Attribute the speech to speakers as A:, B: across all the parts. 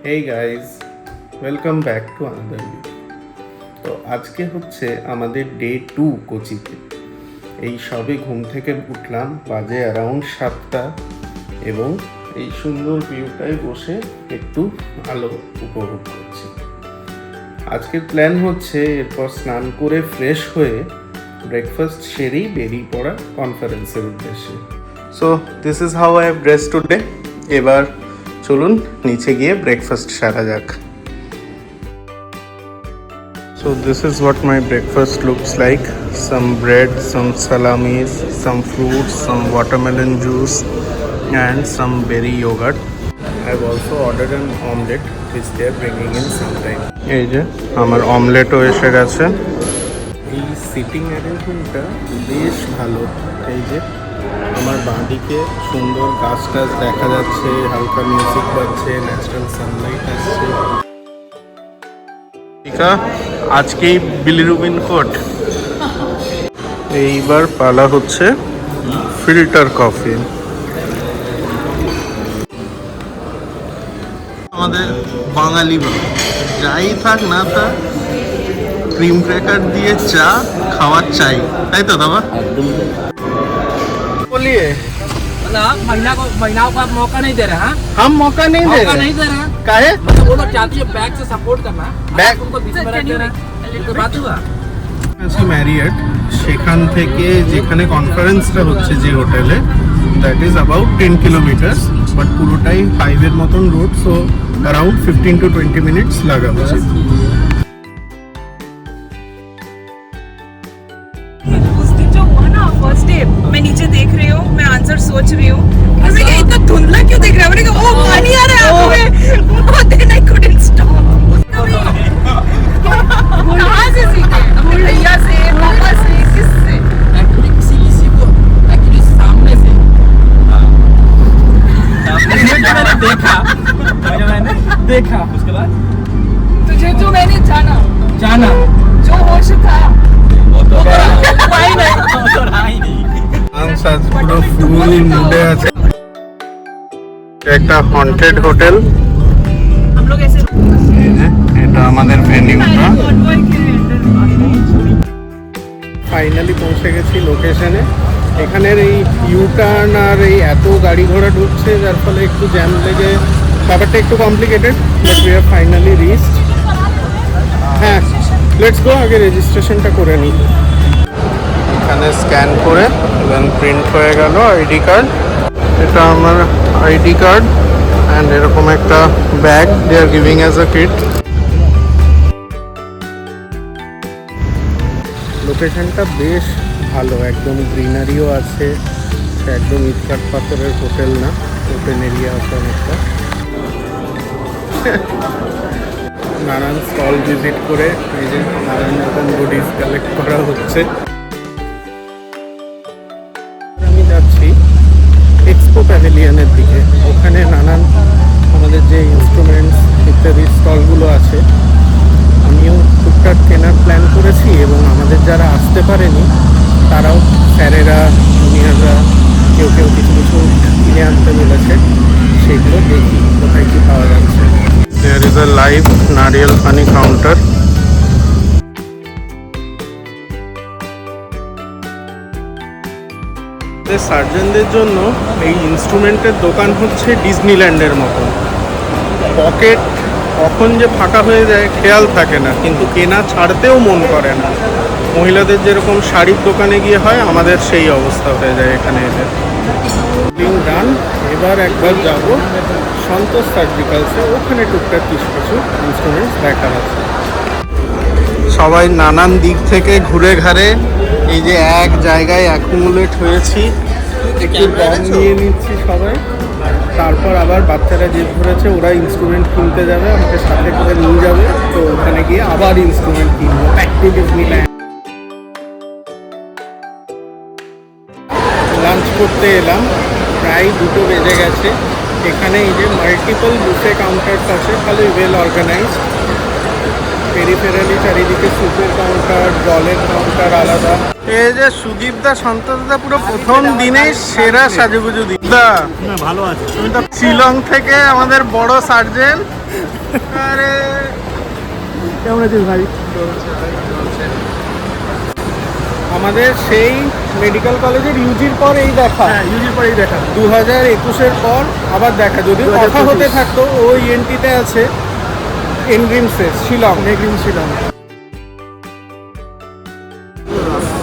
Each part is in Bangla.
A: Hey guys, welcome back to another video. তো আজকে হচ্ছে আমাদের ডে 2 কোচিতে। এই সবে ঘুম থেকে উঠলাম, বাজে অ্যারাউন্ড 7টা, এবং এই সুন্দর ভিউটায় বসে একটু আলো উপভোগ করছি। আজকের প্ল্যান হচ্ছে এরপর স্নান করে ফ্রেশ হয়ে ব্রেকফাস্ট সেরেই বেরিয়ে পড়া কনফারেন্সের উদ্দেশ্যে। So this is how I have dress today. এবার চলুন নিচে গিয়ে ব্রেকফাস্ট সারা যাক। So this is what my breakfast looks like. Some bread, some salamis, some fruits, some watermelon juice and some berry yogurt. I've also ordered an omelette which they are bringing in sometime. এই যে আমার অমলেটও এসে গেছে। এই সিটিং অ্যারেঞ্জমেন্টটা বেশ ভালো। এই যে আমার বাঁদিকে সুন্দর গাছ টাছ দেখা যাচ্ছে, হালকা মিউজিক বাজছে, ন্যাচারাল সানলাইট আসছে। আজকেই বিলিরুবিন কোট। এইবার পালা হচ্ছে ফিল্টার কফি। আমাদের বাঙালি যাই থাক না থাক, ক্রিম ক্র্যাকার দিয়ে চা খাওয়ার চাই, তাই তো দাদা? बोलिए
B: महिलाओं को आप मौका नहीं दे रहे हैं।
A: हम मौका नहीं दे रहे काहे?
B: मतलब वो लोग चाहती है बैक से सपोर्ट करना,
A: बैक
B: उनको बीच में रख दे रहे हैं, तो बात हुआ।
A: ম্যারিয়ট, সেখান থেকে যেখানে কনফারেন্সটা হচ্ছে যে হোটেলে, that is about 10 kilometres, but পুরোটাই 5 এর মতন road, so around 15 to 20 minutes লাগা উচিত।
C: फर्स्ट डे मैं नीचे देख रही हूँ, मैं आंसर सोच रही हूँ, मैं कहा इतना धुंधला क्यों दिख रहा है? मैंने कहा ओह पानी आ रहा है आंखों में, और देन आई कुडंट स्टॉप। कहाँ से सीखे? भैया से, पापा से, किससे?
B: एक्चुअली किसी को एक्चुअली सामने से मैंने देखा उसके बाद
C: तुझे जो मैंने जाना जो होश था
B: वो तो ही नहीं
A: আজ পুরো ফুল মুডে আছে। একটা হন্টেড হোটেল,
C: हम लोग ऐसे
A: এটা আমাদের ভেন্যুটা। ফাইনালি পৌঁছে গেছি লোকেশনে। এখানের এই ইউটার্ন আর এই এত গাড়ি ঘোড়া ঢুকছে, যার ফলে একটু জ্যাম লেগে ব্যাপারটা একটু complicated, but we are finally reached. হ্যাঁ, লেটস গো, আগে রেজিস্ট্রেশনটা করে নিই। এখানে স্ক্যান করে দেন প্রিন্ট হয়ে গেল আইডি কার্ড। এটা আমার আইডি কার্ড অ্যান্ড এরকম একটা bag they are giving as a kit. লোকেশনটা বেশ ভালো, একদম গ্রিনারিও আছে, একদম ইটকাট পাথরের হোটেল না, ওপেন এরিয়া আছে অনেকটা। নানান স্টল ভিজিট করে এই যে নানান রকম গুডিজ কালেক্ট করা হচ্ছে। আমি যাচ্ছি এক্সপো প্যাভিলিয়নের দিকে। ওখানে নানান আমাদের যে ইনস্ট্রুমেন্টস ইত্যাদি স্টলগুলো আছে, আমিও টুকটাক কেনার প্ল্যান করেছি, এবং আমাদের যারা আসতে পারেনি তারাও স্যারেরা, জুনিয়ররা কেউ কেউ কিছু কিছু কিনে আনতে বলেছে। সেগুলো দেখি কোথায় কী পাওয়া যাচ্ছে। There is a live নারিয়েল পানি কাউন্টার। সার্জনদের জন্য এই ইনস্ট্রুমেন্টের দোকান হচ্ছে ডিজনিল্যান্ডের মতন। পকেট কখন যে ফাঁকা হয়ে যায় খেয়াল থাকে না, কিন্তু কেনা ছাড়তেও মন করে না। মহিলাদের যেরকম শাড়ির দোকানে গিয়ে হয়, আমাদের সেই অবস্থা হয়ে যায় এখানে এসে। ডান, এবার একবার যাব সন্তোষ সার্জিক্যালসে, ওখানে টুকটাক কিছু কিছু ইনস্ট্রুমেন্টস দেখার আছে। সবাই নানান দিক থেকে ঘুরে ঘাড়ে এই যে এক জায়গায় অ্যাকুমুলেট হয়েছি, একটু দম নিয়ে নিচ্ছি সবাই। তারপর আবার বাচ্চারা জেদ ধরেছে, ওরা ইনস্ট্রুমেন্ট কিনতে যাবে, আমাকে সাথে করে নিয়ে যাবে, তো ওখানে গিয়ে আবার ইনস্ট্রুমেন্ট কিনবো। Back to Disneyland. লাঞ্চ করতে এলাম, প্রায় 2টো বেজে গেছে। এখানে এই যে মাল্টিপল বুফে কাউন্টার্স আছে, ভালোই ওয়েল অর্গানাইজড। পেরিফেরালি চারিদিকে স্যুপের কাউন্টার, জলের কাউন্টার আলাদা। এই যে সুদীপদা, সন্তোষদা পুরো প্রথম দিনেই সেরা সাজুগুজু দীপদা।
D: ভালো আছে।
A: তুমি তো শিলং থেকে আমাদের বড় সার্জেন। আরে
D: কেমন আছিস ভাই?
A: আমাদের সেই মেডিকেল কলেজের ইউজির পর এই দেখা,
D: হ্যাঁ, ইউজির পরেই দেখা।
A: 2021-এর পর আবার দেখা। যদি কথা হতে থাকতো, ও ইএনটিতে আছে এনগ্রিমসে শিলং।
D: ছিলাম।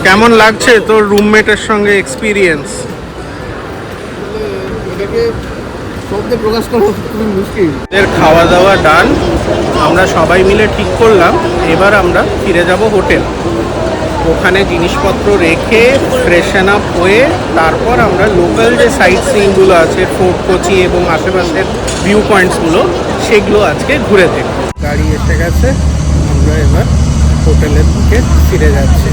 A: কেমন লাগছে তোর রুমমেটের সঙ্গে এক্সপিরিয়েন্স?
D: এটাকে শব্দে প্রকাশ করা খুবই মুশকিল।
A: এর খাওয়া দাওয়া ডান। আমরা সবাই মিলে ঠিক করলাম এবার আমরা ফিরে যাব হোটেল। ওখানে জিনিসপত্র রেখে ফ্রেশন আপ হয়ে তারপর আমরা লোকাল যে সাইট সিইংগুলো আছে, ফোর্ট কোচি এবং আশেপাশের ভিউ পয়েন্টসগুলো, সেগুলো আজকে ঘুরে দেখব। গাড়ি এসে গেছে, আমরা এবার হোটেলের দিকে ফিরে যাচ্ছি।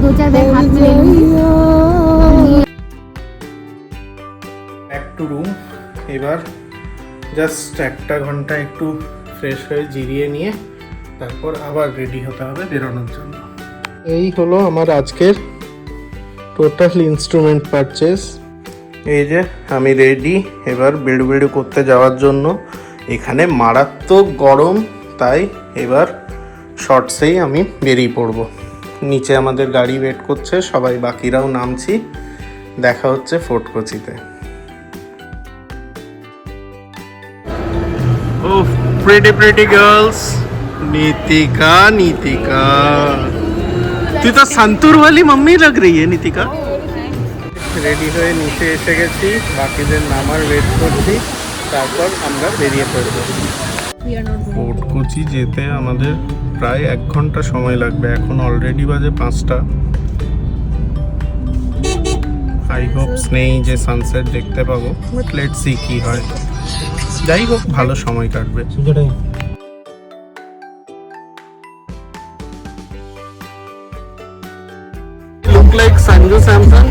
E: दो चार बैग हाथ में ले लूंगी।
A: Back to room. এবার জাস্ট একটা ঘন্টা একটু ফ্রেশ হয়ে জিরিয়ে নিয়ে তারপর আবার রেডি হতে হবে বেরোনোর জন্য। এই হলো আমার আজকের টোটাল ইনস্ট্রুমেন্ট পারচেস। এই যে আমি রেডি এবার বেড়ু বেড়ু করতে যাওয়ার জন্য। এখানে মারাত্মক গরম, তাই এবার শর্টসেই আমি বেরিয়ে পড়ব। নিচে আমাদের গাড়ি ওয়েট করছে, সবাই বাকিরাও নামছি। দেখা হচ্ছে ফোর্ট কোচিতে। Oh, pretty girls. Nitika, Nitika, तू तो संतूर वाली मम्मी लग रही है नीतिका। রেডি হয়ে নিচে এসে গেছি, বাকিদের নামার ওয়েট করছি, তারপর আমরা বেরিয়ে পড়ব। ফোর্ট কোচি যেতে আমাদের প্রায় 1 ঘন্টা সময় লাগবে। এখন অলরেডি বাজে 5টা। আই হোপস নেই যে সানসেট দেখতে পাবো, বাট লেটস সি কি হয়। যাই হোক, ভালো সময় কাটবে। Look like Sanju Samson.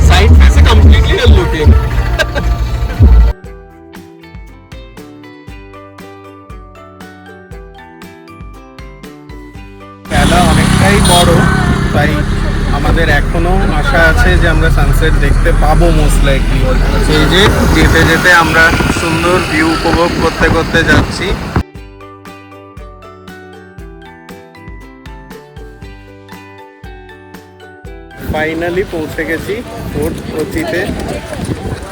A: Side face is completely looking. বেলা অনেকটাই বড়, তাই আমাদের এখনো আশা আছে যে আমরা সানসেট দেখতে পাবো মোস্ট লাইকলি। এই যে যেতে যেতে আমরা সুন্দর ভিউ উপভোগ করতে করতে যাচ্ছি। ফাইনালি পৌঁছে গেছি ফোর্ট কোচিতে।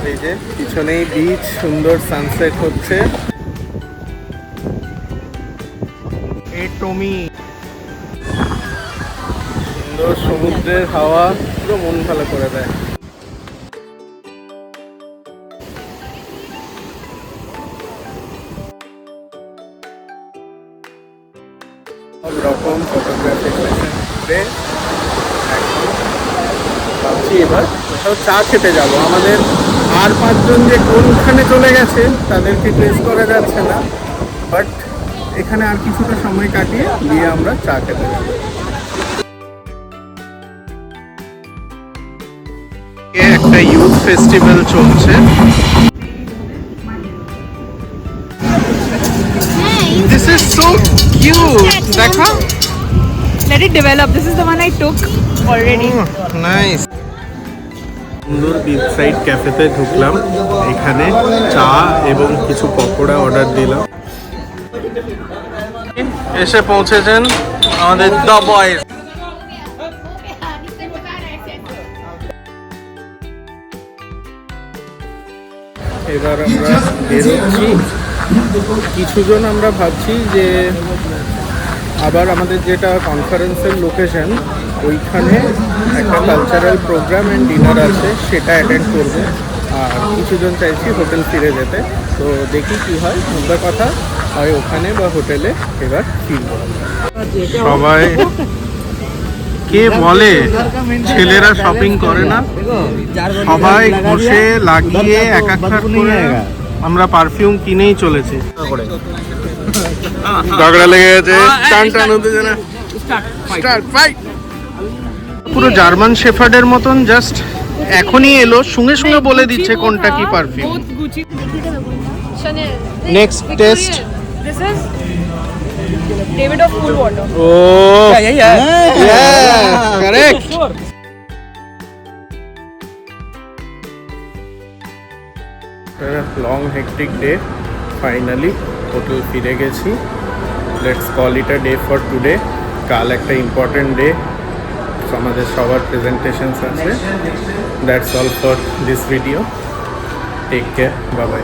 A: এই যে পিছনেই বিচ, সুন্দর সানসেট হচ্ছে। এই টমি, সুন্দর সমুদ্রের হাওয়া পুরো মন ভালো করে দেয়। সব রকম ফটোগ্রাফি সেশন ঘুরে এখন ভাবছি এবার কোথাও চা খেতে যাব। আমাদের আর 5 জন যে কোনখানে চলে গেছে তাদেরকে ট্রেস করা যাচ্ছে না, বাট এখানে আর কিছুটা সময় কাটিয়ে দিয়ে আমরা চা খেতে যাব। একটা ইউথ ফেস্টিভ্যাল চলছে। দিস ইজ সো কিউট, দেখো।
C: Let it develop. This is the one I took already.
A: Nice. সুন্দর বিচ সাইড ক্যাফেতে ঢুকলাম। এখানে চা এবং কিছু পকোড়া অর্ডার দিলাম। এসে পৌঁছেছেন আমাদের দ্য বয়েজ। এবার আমরা বেরোচ্ছি। কিছুজন আমরা ভাবছি যে আবার আমাদের যেটা কনফারেন্সের লোকেশন, ওইখানে একটা কালচারাল প্রোগ্রাম অ্যান্ড ডিনার আছে, সেটা অ্যাটেন্ড করবো। আর কিছুজন চাইছি হোটেল ফিরে যেতে। তো দেখি কি হয়, মুদ্রা কথা হয় ওখানে বা হোটেলে এবার ফিরবো। সবাই কে বলে ছেলেরা শপিং করে না? সবাই ঘষে লাগিয়ে এক একটা করে আমরা পারফিউম কিনেই চলেছি। ঝগড়া লেগে গেছে, টান টান হতে জানা। Start fight. পুরো জার্মান শেফার্ডের মতন জাস্ট এখনই এলো, সঙ্গে সঙ্গে বলে দিচ্ছে কোনটা কি perfume.
C: Both Gucci. Chanel.
A: Next test.
C: This is David of Cool Water.
A: ও
B: yeah.
A: Correct.
B: Sure.
A: Long hectic day, finally hotel ফিরে গেছি। Let's call it a day for today. কাল একটা ইম্পর্টেন্ট ডে, আমাদের সবার প্রেজেন্টেশনস আছে। That's all for this video. Take care, bye by.